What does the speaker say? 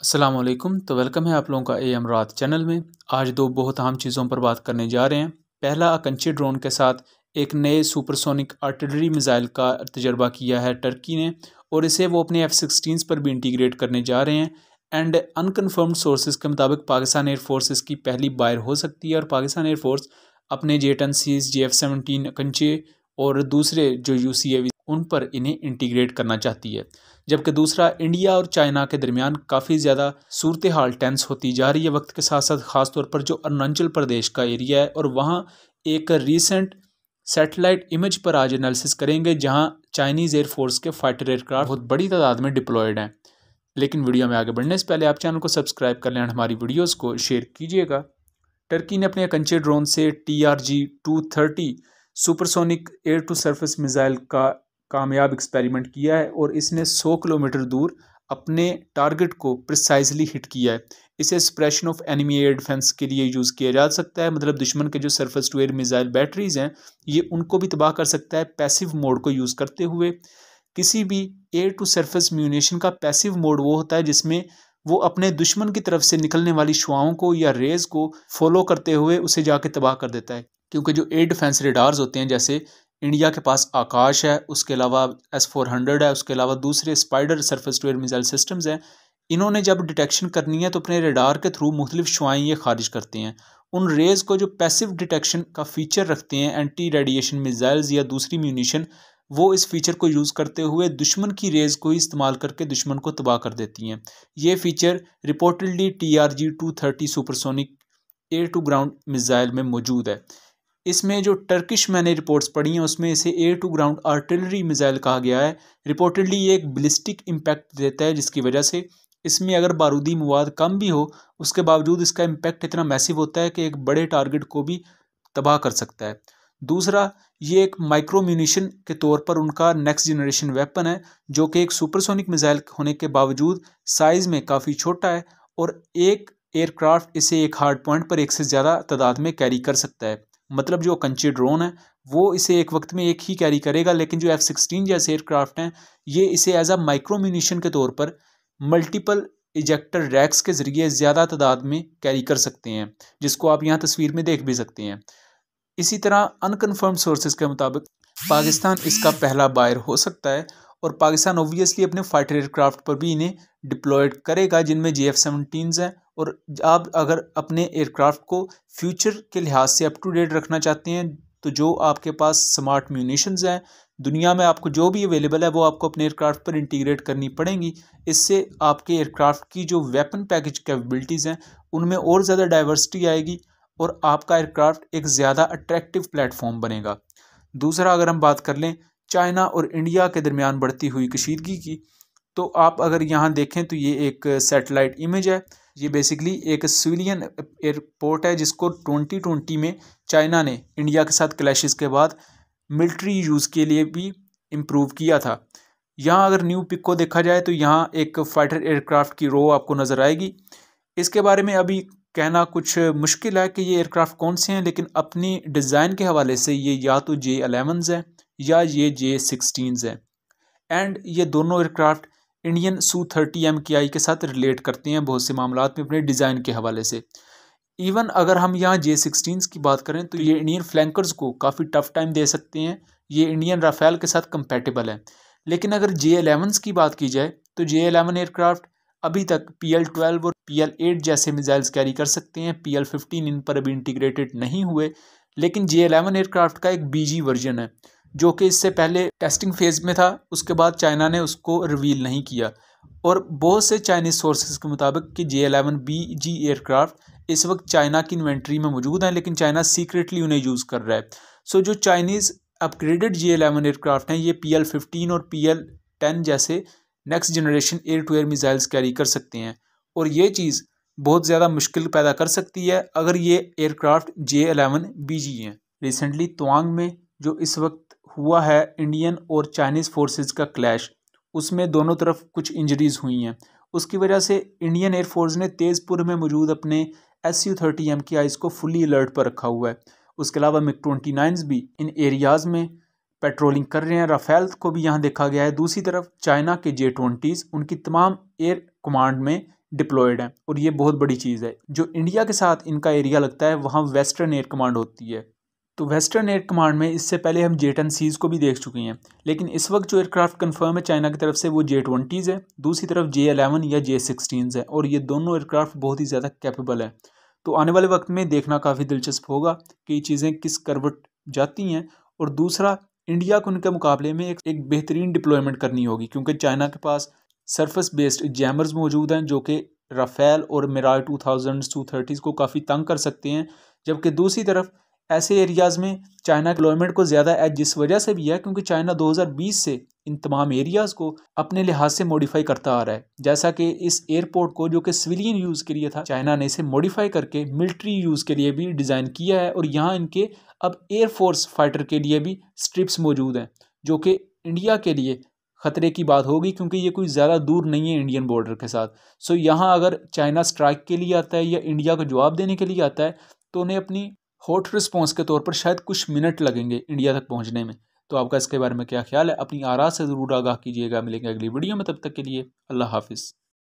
अस्सलाम वालेकुम। तो वेलकम है आप लोगों का AM रात चैनल में। आज दो बहुत अहम चीज़ों पर बात करने जा रहे हैं। पहला, अकंचे ड्रोन के साथ एक नए सुपरसोनिक आर्टिलरी मिसाइल का तजर्बा किया है टर्की ने, और इसे वो अपने F-16 पर भी इंटीग्रेट करने जा रहे हैं। एंड अनकन्फर्म्ड सोर्सेज के मुताबिक पाकिस्तान एयरफोर्स इसकी पहली बायर हो सकती है, और पाकिस्तान एयरफोर्स अपने J-10Cs, JF-17 अकंचे और दूसरे जो UCAV उन पर इन्हें इंटीग्रेट करना चाहती है। जबकि दूसरा, इंडिया और चाइना के दरमियान काफ़ी ज़्यादा सूरत हाल टेंस होती जा रही है वक्त के साथ साथ, ख़ासतौर पर जो अरुणाचल प्रदेश का एरिया है, और वहाँ एक रीसेंट सैटेलाइट इमेज पर आज एनालिसिस करेंगे जहाँ चाइनीज़ एयरफोर्स के फाइटर एयरक्राफ्ट बहुत बड़ी तादाद में डिप्लॉयड हैं। लेकिन वीडियो में आगे बढ़ने से पहले आप चैनल को सब्सक्राइब कर लें और हमारी वीडियोज़ को शेयर कीजिएगा। टर्की ने अपने अकंचे ड्रोन से TRG-230 supersonic air to surface missile का कामयाब एक्सपेरिमेंट किया है, और इसने 100 किलोमीटर दूर अपने टारगेट को प्रिसाइजली हिट किया है। इसे suppression of enemy air defence के लिए यूज़ किया जा सकता है, मतलब दुश्मन के जो surface to air missile batteries हैं ये उनको भी तबाह कर सकता है पैसिव मोड को यूज़ करते हुए। किसी भी एयर टू सरफेस म्यूनिशन का पैसिव मोड वो होता है जिसमें वो अपने दुश्मन की तरफ से निकलने वाली शुआओं को या रेज को फॉलो करते हुए उसे जाके तबाह कर देता है। क्योंकि जो एयर डिफेंस रेडार्स होते हैं, जैसे इंडिया के पास आकाश है, उसके अलावा S-400 है, उसके अलावा दूसरे spider surface to air missile systems हैं, इन्होंने जब डिटेक्शन करनी है तो अपने रेडार के थ्रू मुख्तलिफ शुआएँ ये खारिज करते हैं। उन रेज़ को जो पैसिव डिटेक्शन का फ़ीचर रखते हैं एंटी रेडिएशन मिसाइल्स या दूसरी म्यूनिशन, वो इस फीचर को यूज़ करते हुए दुश्मन की रेज़ को ही इस्तेमाल करके दुश्मन को तबाह कर देती हैं। ये feature reportedly TRG-230 supersonic air to ground missile में मौजूद है। इसमें जो टर्किश मैंने रिपोर्ट्स पढ़ी हैं उसमें इसे air to ground artillery missile कहा गया है। रिपोर्टेडली ये एक बैलिस्टिक इम्पैक्ट देता है, जिसकी वजह से इसमें अगर बारूदी मवाद कम भी हो उसके बावजूद इसका इम्पैक्ट इतना मैसिव होता है कि एक बड़े टारगेट को भी तबाह कर सकता है। दूसरा, ये एक माइक्रो म्यूनिशन के तौर पर उनका नेक्स्ट जनरेशन वेपन है, जो कि एक सुपरसोनिक मिसाइल होने के बावजूद साइज़ में काफ़ी छोटा है, और एक एयरक्राफ्ट इसे एक हार्ड पॉइंट पर एक से ज़्यादा तादाद में कैरी कर सकता है। मतलब जो कंचे ड्रोन है वो इसे एक वक्त में एक ही कैरी करेगा, लेकिन जो F-16 जैसे एयरक्राफ्ट हैं ये इसे एज अ माइक्रो म्यूनिशन के तौर पर मल्टीपल इजेक्टर रैक्स के ज़रिए ज़्यादा तादाद में कैरी कर सकते हैं, जिसको आप यहाँ तस्वीर में देख भी सकते हैं। इसी तरह अनकन्फर्म सोर्सेज के मुताबिक पाकिस्तान इसका पहला बायर हो सकता है, और पाकिस्तान ओब्वियसली अपने फाइटर एयरक्राफ्ट पर भी इन्हें डिप्लॉयड करेगा जिनमें JF-17 हैं। और आप अगर अपने एयरक्राफ्ट को फ्यूचर के लिहाज से अप टू डेट रखना चाहते हैं तो जो आपके पास स्मार्ट म्यूनिशंस हैं दुनिया में आपको जो भी अवेलेबल है वो आपको अपने एयरक्राफ्ट पर इंटीग्रेट करनी पड़ेंगी। इससे आपके एयरक्राफ्ट की जो वेपन पैकेज कैपेबिलिटीज़ हैं उनमें और ज़्यादा डाइवर्सिटी आएगी, और आपका एयरक्राफ्ट एक ज़्यादा अट्रैक्टिव प्लेटफॉर्म बनेगा। दूसरा, अगर हम बात कर लें चाइना और इंडिया के दरमियान बढ़ती हुई कशीदगी की, तो आप अगर यहाँ देखें तो ये एक सैटेलाइट इमेज है। ये बेसिकली एक सिविलियन एयरपोर्ट है जिसको 2020 में चाइना ने इंडिया के साथ क्लैशेस के बाद मिलिट्री यूज़ के लिए भी इम्प्रूव किया था। यहाँ अगर न्यू पिक को देखा जाए तो यहाँ एक फाइटर एयरक्राफ्ट की रो आपको नज़र आएगी। इसके बारे में अभी कहना कुछ मुश्किल है कि ये एयरक्राफ्ट कौन से हैं, लेकिन अपनी डिज़ाइन के हवाले से ये या तो J-11s हैं या ये J-16s हैं। एंड ये दोनों एयरक्राफ्ट इंडियन Su-30 MKI के साथ रिलेट करते हैं बहुत से मामलात में अपने डिज़ाइन के हवाले से। इवन अगर हम यहाँ J-16 की बात करें तो ये इंडियन फ्लैंकर्स को काफ़ी टफ टाइम दे सकते हैं, ये इंडियन राफेल के साथ कंपेटेबल है। लेकिन अगर J-11s की बात की जाए तो J-11 एयरक्राफ्ट अभी तक PL-12 और PL-8 जैसे मिसाइल्स कैरी कर सकते हैं। PL-15 इन पर अभी इंटीग्रेटेड नहीं हुए, लेकिन J-11 एयरक्राफ्ट का एक BG वर्जन है जो कि इससे पहले टेस्टिंग फेज में था, उसके बाद चाइना ने उसको रिवील नहीं किया। और बहुत से चाइनीज़ सोर्सेज के मुताबिक कि J-11 BG एयरक्राफ्ट इस वक्त चाइना की इन्वेंट्री में मौजूद हैं, लेकिन चाइना सीक्रेटली उन्हें यूज़ कर रहा है। सो जो चाइनीज़ अपग्रेडेड J-11 एयरक्राफ्ट हैं ये PL-15 और PL-10 जैसे next generation air to air missiles carry कर सकते हैं, और ये चीज़ बहुत ज़्यादा मुश्किल पैदा कर सकती है अगर ये एयरक्राफ्ट J-11 BG हैं। रिसेंटली तवांग में जो इस वक्त हुआ है इंडियन और चाइनीज़ फोर्सेस का क्लैश, उसमें दोनों तरफ कुछ इंजरीज़ हुई हैं। उसकी वजह से इंडियन एयरफोर्स ने तेज़पुर में मौजूद अपने Su-30 MKIs को फुली अलर्ट पर रखा हुआ है। उसके अलावा MiG-29s भी इन एरियाज़ में पेट्रोलिंग कर रहे हैं। राफेल को भी यहाँ देखा गया है। दूसरी तरफ चाइना के J-20s उनकी तमाम एयर कमांड में डिप्लॉयड हैं और ये बहुत बड़ी चीज़ है। जो इंडिया के साथ इनका एरिया लगता है वहाँ वेस्टर्न एयर कमांड होती है। तो वेस्टर्न एयर कमांड में इससे पहले हम J-10Cs को भी देख चुके हैं, लेकिन इस वक्त जो एयरक्राफ्ट कंफर्म है चाइना की तरफ से वो J-20s है, दूसरी तरफ J-11 या J-16s है और ये दोनों एयरक्राफ्ट बहुत ही ज़्यादा कैपेबल हैं। तो आने वाले वक्त में देखना काफ़ी दिलचस्प होगा कि ये चीज़ें किस करवट जाती हैं। और दूसरा, इंडिया को उनके मुकाबले में एक बेहतरीन डिप्लॉयमेंट करनी होगी, क्योंकि चाइना के पास सरफेस बेस्ड जैमर्स मौजूद हैं जो कि राफेल और मिराज 2000 230 को काफ़ी तंग कर सकते हैं। जबकि दूसरी तरफ ऐसे एरियाज़ में चाइना डिप्लॉयमेंट को ज़्यादा एज जिस वजह से भी है क्योंकि चाइना 2020 से इन तमाम एरियाज़ को अपने लिहाज से मॉडिफाई करता आ रहा है। जैसा कि इस एयरपोर्ट को, जो कि सिविलियन यूज़ के लिए था, चाइना ने इसे मॉडिफाई करके मिलिट्री यूज़ के लिए भी डिज़ाइन किया है और यहाँ इनके अब एयरफोर्स फाइटर के लिए भी स्ट्रिप्स मौजूद हैं, जो कि इंडिया के लिए ख़तरे की बात होगी क्योंकि ये कोई ज़्यादा दूर नहीं है इंडियन बॉर्डर के साथ। सो यहाँ अगर चाइना स्ट्राइक के लिए आता है या इंडिया को जवाब देने के लिए आता है तो उन्हें अपनी हॉट रिस्पॉन्स के तौर पर शायद कुछ मिनट लगेंगे इंडिया तक पहुँचने में। तो आपका इसके बारे में क्या ख्याल है? अपनी आरा से ज़रूर आगाह कीजिएगा। मिलेंगे अगली वीडियो में, तब तक के लिए अल्लाह हाफिज़।